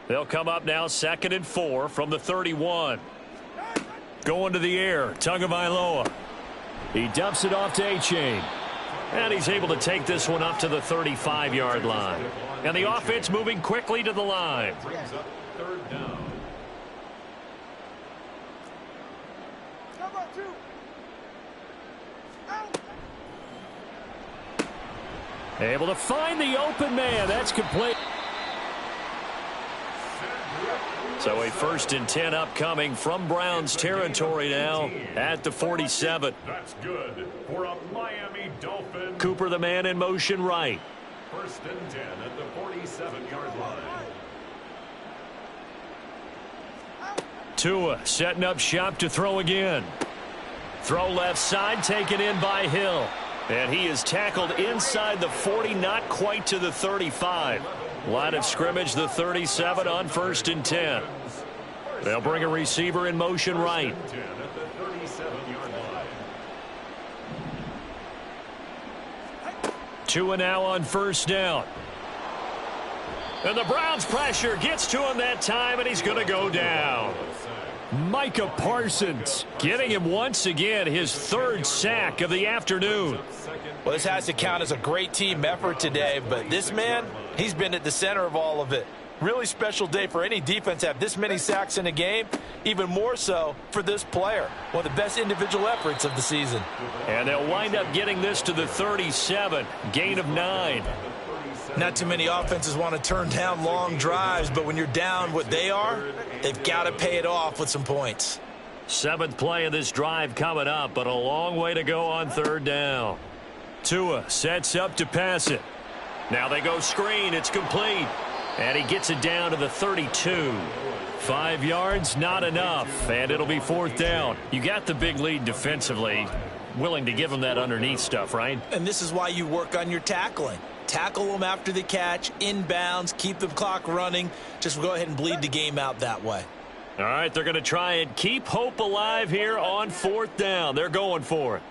They'll come up now 2nd and 4 from the 31. Going to the air, Tagovailoa. He dumps it off to Achane. And he's able to take this one up to the 35-yard line. And the offense moving quickly to the line. Brings up third down. Able to find the open man. That's complete. So a 1st and 10 upcoming from Browns territory now at the 47. That's good for a Miami Dolphin. Cooper, the man in motion right. 1st and 10 at the 47-yard line. Tua setting up shop to throw again. Throw left side, taken in by Hill. And he is tackled inside the 40, not quite to the 35. Line of scrimmage, the 37 on 1st and 10. They'll bring a receiver in motion right. 10 at the 37-yard line. Tua now on 1st down. And the Browns pressure gets to him that time, and he's going to go down. Micah Parsons Getting him once again his 3rd sack of the afternoon. Well, this has to count as a great team effort today, but this man, he's been at the center of all of it. Really special day for any defense to have this many sacks in a game, even more so for this player. One of the best individual efforts of the season. And they'll wind up getting this to the 37, gain of 9. Not too many offenses want to turn down long drives, but when you're down what they are, they've got to pay it off with some points. 7th play of this drive coming up, but a long way to go on 3rd down. Tua sets up to pass it. Now they go screen. It's complete. And he gets it down to the 32. 5 yards, not enough. And it'll be 4th down. You got the big lead defensively. Willing to give him that underneath stuff, right? And this is why you work on your tackling. Tackle them after the catch, inbounds, keep the clock running. Just go ahead and bleed the game out that way. All right, they're going to try and keep hope alive here on 4th down. They're going for it.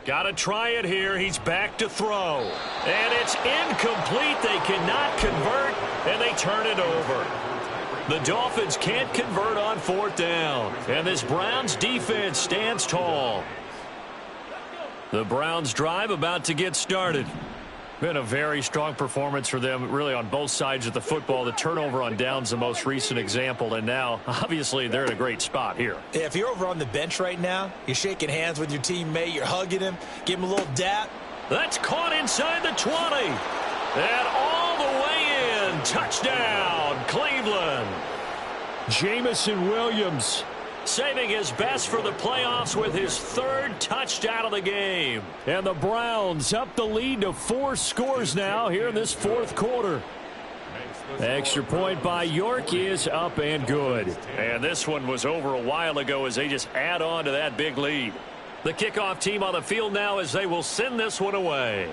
Got to try it here. He's back to throw. And it's incomplete. They cannot convert, and they turn it over. The Dolphins can't convert on 4th down. And this Browns defense stands tall. The Browns drive about to get started. Been a very strong performance for them, really, on both sides of the football. The turnover on downs, the most recent example, and now, obviously, they're in a great spot here. Yeah, if you're over on the bench right now, you're shaking hands with your teammate, you're hugging him, give him a little dap. That's caught inside the 20. And all the way in. Touchdown, Cleveland. Jameson Williams saving his best for the playoffs with his 3rd touchdown of the game. and the Browns up the lead to 4 scores now here in this 4th quarter. Extra point by York is up and good. And this one was over a while ago as they just add on to that big lead. The kickoff team on the field now as they will send this one away.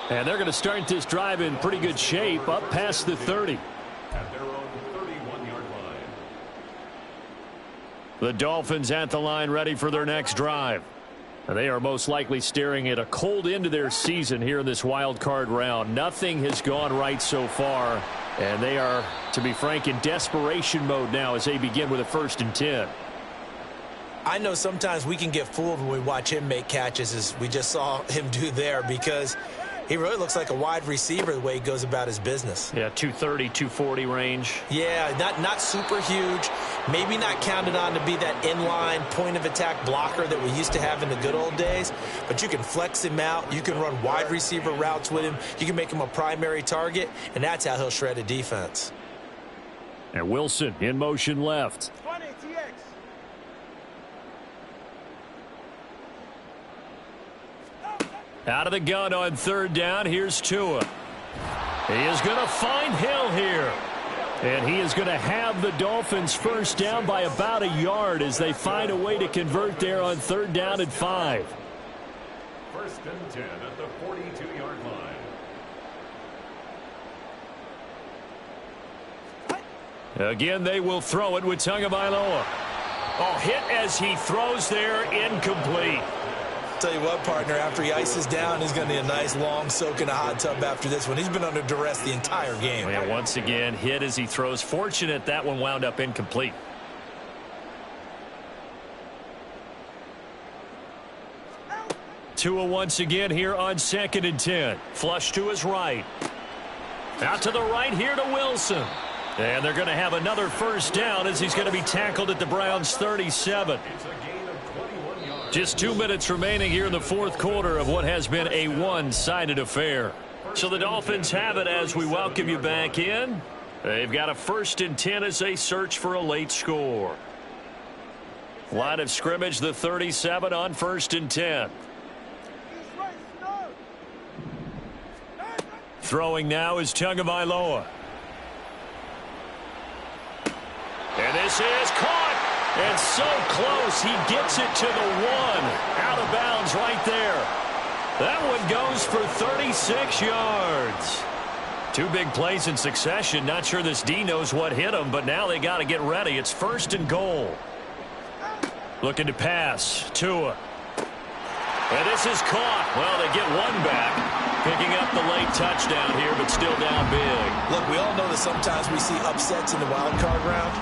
And they're going to start this drive in pretty good shape up past the 30. At their own 31-yard line. The Dolphins at the line ready for their next drive. They are most likely staring at a cold end to their season here in this wild card round. Nothing has gone right so far, and they are, to be frank, in desperation mode now as they begin with a 1st and 10. I know sometimes we can get fooled when we watch him make catches, as we just saw him do there, because he really looks like a wide receiver the way he goes about his business. Yeah, 230, 240 range. Yeah, not super huge. Maybe not counted on to be that inline point-of-attack blocker that we used to have in the good old days. But you can flex him out. You can run wide receiver routes with him. You can make him a primary target, and that's how he'll shred a defense. And Wilson in motion left. Out of the gun on 3rd down. Here's Tua. He is going to find Hill here. And he is going to have the Dolphins 1st down by about a yard as they find a way to convert there on 3rd down and 5. 1st and 10 at the 42-yard line. Again, they will throw it with Tagovailoa. Oh, hit as he throws there, incomplete. Tell you what, partner, after he ices down, he's going to need a nice long soak in a hot tub after this one. He's been under duress the entire game. Yeah, once again, hit as he throws. Fortunate that one wound up incomplete. Tua once again here on 2nd and 10. Flush to his right. Out to the right here to Wilson. And they're going to have another first down as he's going to be tackled at the Browns' 37. Just 2 minutes remaining here in the fourth quarter of what has been a one-sided affair. So the Dolphins have it as we welcome you back in. They've got a 1st and 10 as they search for a late score. Line of scrimmage, the 37 on 1st and 10. Throwing now is Tagovailoa. And this is caught. And so close. He gets it to the 1. Out of bounds right there. That one goes for 36 yards. 2 big plays in succession. Not sure this D knows what hit him, but now they got to get ready. It's 1st and goal. Looking to pass. Tua. And this is caught. Well, they get one back. Picking up the late touchdown here, but still down big. Look, we all know that sometimes we see upsets in the wild card round,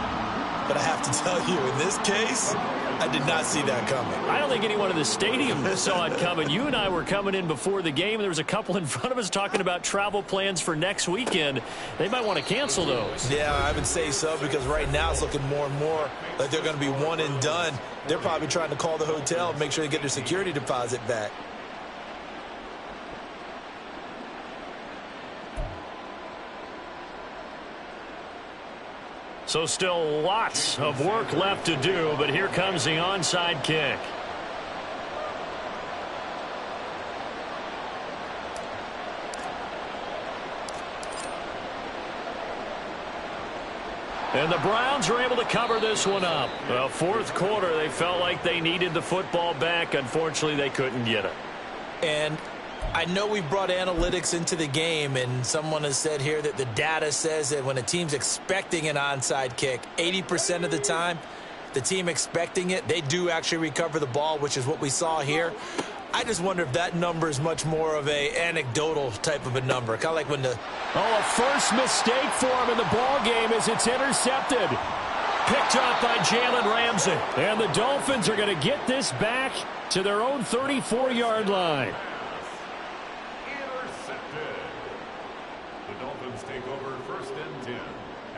but I have to tell you, in this case, I did not see that coming. I don't think anyone in the stadium saw it coming. You and I were coming in before the game, and there was a couple in front of us talking about travel plans for next weekend. They might want to cancel those. Yeah, I would say so, because right now it's looking more and more like they're going to be one and done. They're probably trying to call the hotel and make sure they get their security deposit back. So still lots of work left to do, but here comes the onside kick. And the Browns are able to cover this one up. Well, fourth quarter, they felt like they needed the football back. Unfortunately, they couldn't get it. And I know we brought analytics into the game, and someone has said here that the data says that when a team's expecting an onside kick, 80% of the time, the team expecting it, they do actually recover the ball, which is what we saw here. I just wonder if that number is much more of a anecdotal type of a number. Kind of like when the... Oh, a first mistake for him in the ball game as it's intercepted. Picked up by Jalen Ramsey. And the Dolphins are going to get this back to their own 34-yard line. Intercepted. The Dolphins take over 1st and 10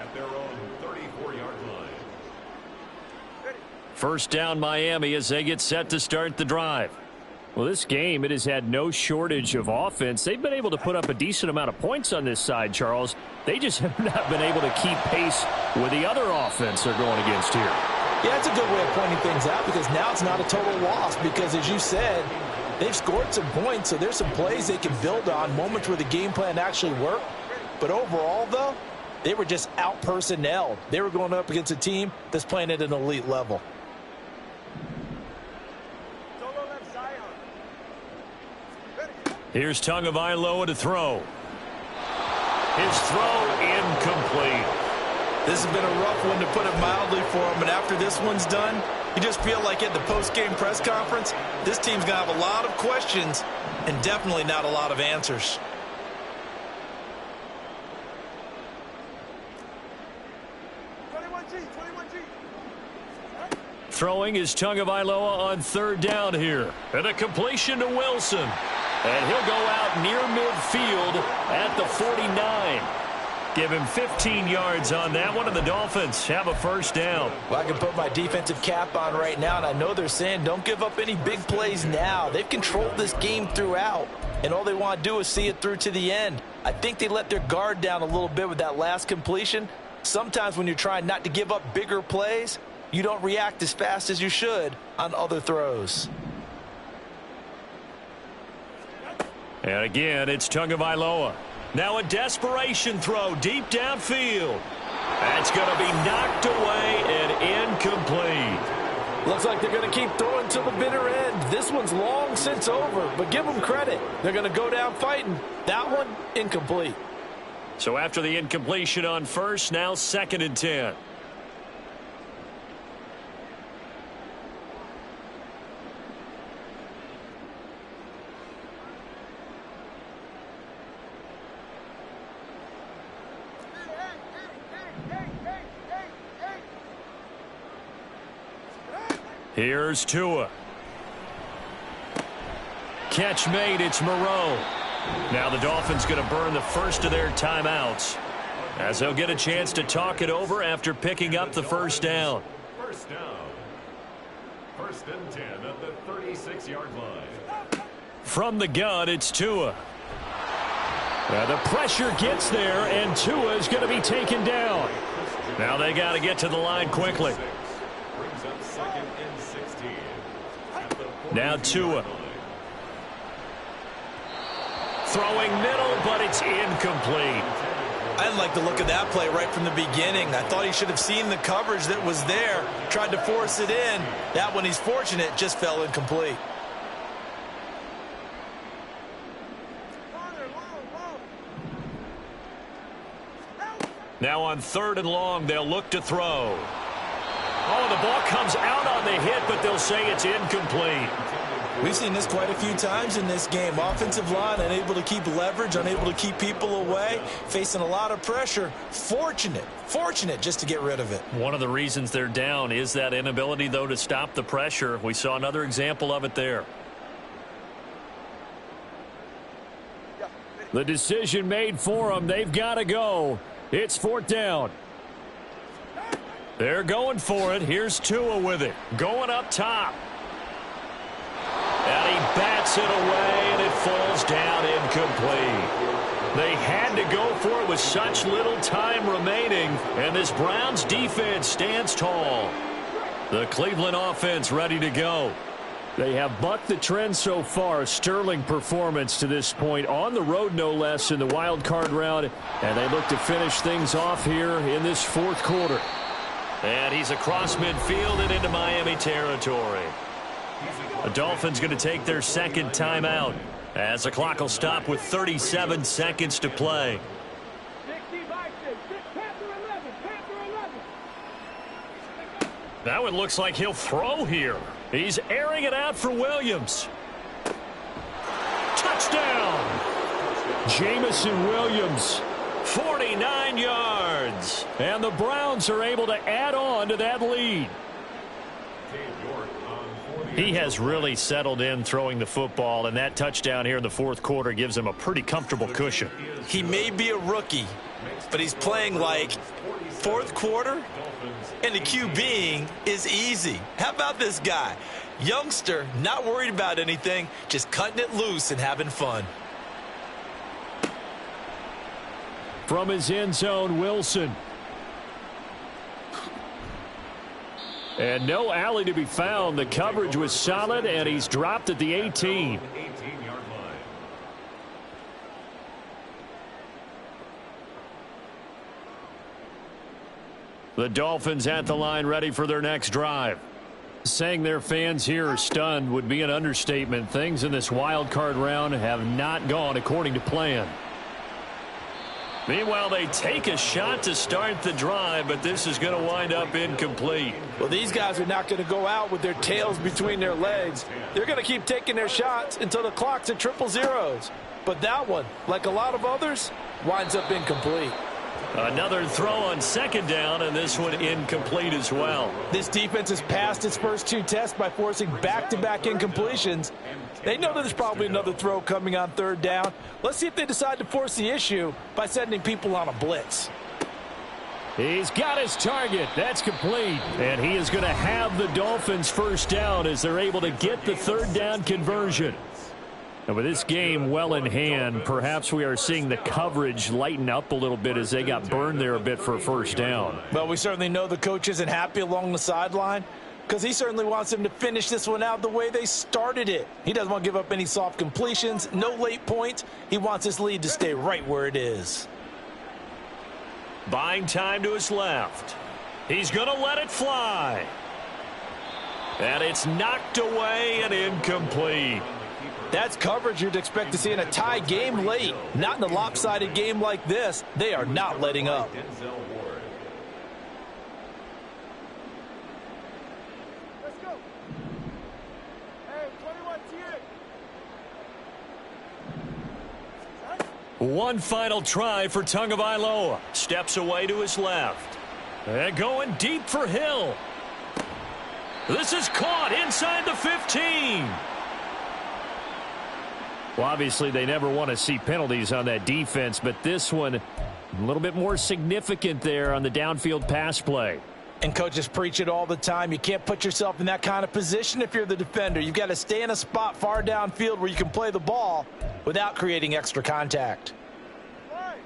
at their own 34-yard line. First down Miami as they get set to start the drive. Well, this game, it has had no shortage of offense. They've been able to put up a decent amount of points on this side, Charles. They just have not been able to keep pace with the other offense they're going against here. Yeah, that's a good way of pointing things out, because now it's not a total loss, because as you said, they've scored some points, so there's some plays they can build on, moments where the game plan actually worked. But overall, though, they were just out-personnelled. They were going up against a team that's playing at an elite level. Here's Tagovailoa to throw. His throw incomplete. This has been a rough one, to put it mildly, for him. And after this one's done, you just feel like at the post-game press conference, this team's going to have a lot of questions and definitely not a lot of answers. Throwing is Tagovailoa on 3rd down here. And a completion to Wilson. And he'll go out near midfield at the 49. Give him 15 yards on that one, and the Dolphins have a first down. Well, I can put my defensive cap on right now, and I know they're saying don't give up any big plays now. They've controlled this game throughout, and all they want to do is see it through to the end. I think they let their guard down a little bit with that last completion. Sometimes when you're trying not to give up bigger plays, you don't react as fast as you should on other throws. And again, it's Tagovailoa. Now a desperation throw deep downfield. That's going to be knocked away and incomplete. Looks like they're going to keep throwing till the bitter end. This one's long since over, but give them credit. They're going to go down fighting. That one, incomplete. So after the incompletion on first, now 2nd and 10. Here's Tua. Catch made. It's Moreau. Now the Dolphins going to burn the first of their timeouts as they'll get a chance to talk it over after picking up the first down. First down. 1st and 10 at the 36-yard line. From the gun, it's Tua. Now the pressure gets there, and Tua is going to be taken down. Now they got to get to the line quickly. Brings up 2nd and 16. Now Tua. Throwing middle, but it's incomplete. I didn't like the look of that play right from the beginning. I thought he should have seen the coverage that was there, tried to force it in. That one, he's fortunate, just fell incomplete. Now on 3rd and long, they'll look to throw. Oh, the ball comes out on the hit, but they'll say it's incomplete. We've seen this quite a few times in this game. Offensive line unable to keep leverage, unable to keep people away, facing a lot of pressure. Fortunate just to get rid of it. One of the reasons they're down is that inability, though, to stop the pressure. We saw another example of it there. The decision made for them. They've got to go. It's 4th down. They're going for it. Here's Tua with it. Going up top. And he bats it away, and it falls down incomplete. They had to go for it with such little time remaining, and this Browns defense stands tall. The Cleveland offense ready to go. They have bucked the trend so far. Sterling performance to this point, on the road no less, in the wild card round, and they look to finish things off here in this 4th quarter. And he's across midfield and into Miami territory. The Dolphins going to take their 2nd timeout as the clock will stop with 37 seconds to play. That one looks like he'll throw here. He's airing it out for Williams. Touchdown! Jamison Williams, 49 yards. And the Browns are able to add on to that lead. He has really settled in throwing the football, and that touchdown here in the 4th quarter gives him a pretty comfortable cushion. He may be a rookie, but he's playing like 4th quarter, and the QBing is easy. How about this guy? Youngster, not worried about anything, just cutting it loose and having fun. From his end zone, Wilson. And no alley to be found. The coverage was solid, and he's dropped at the 18. The Dolphins at the line ready for their next drive. Saying their fans here are stunned would be an understatement. Things in this wild card round have not gone according to plan. Meanwhile, they take a shot to start the drive, but this is going to wind up incomplete. Well, these guys are not going to go out with their tails between their legs. They're going to keep taking their shots until the clock's at 000. But that one, like a lot of others, winds up incomplete. Another throw on 2nd down, and this one incomplete as well. This defense has passed its first 2 tests by forcing back-to-back incompletions. They know that there's probably another throw coming on 3rd down. Let's see if they decide to force the issue by sending people on a blitz. He's got his target. That's complete. And he is going to have the Dolphins first down as they're able to get the 3rd down conversion. And with this game well in hand, perhaps we are seeing the coverage lighten up a little bit as they got burned there a bit for a first down. Well, we certainly know the coach isn't happy along the sideline because he certainly wants them to finish this one out the way they started it. He doesn't want to give up any soft completions, no late points. He wants his lead to stay right where it is. Buying time to his left. He's going to let it fly. And it's knocked away and incomplete. That's coverage you'd expect to see in a tie game late. Not in a lopsided game like this. They are not letting up. Let's go. Hey, 21 One final try for Tagovailoa. Steps away to his left. And going deep for Hill. This is caught inside the 15. Well, obviously, they never want to see penalties on that defense, but this one a little bit more significant there on the downfield pass play. And coaches preach it all the time. You can't put yourself in that kind of position if you're the defender. You've got to stay in a spot far downfield where you can play the ball without creating extra contact. Right.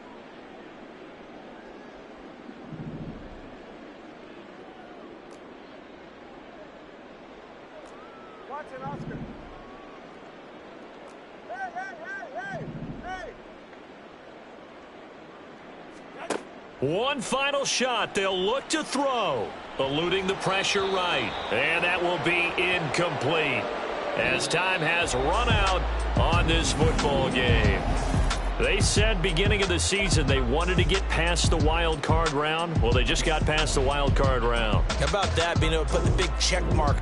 Watch it, Oscar. Hey! One final shot. They'll look to throw. Eluding the pressure right. And that will be incomplete as time has run out on this football game. They said beginning of the season they wanted to get past the wild card round. Well, they just got past the wild card round. How about that, being able to put the big check mark?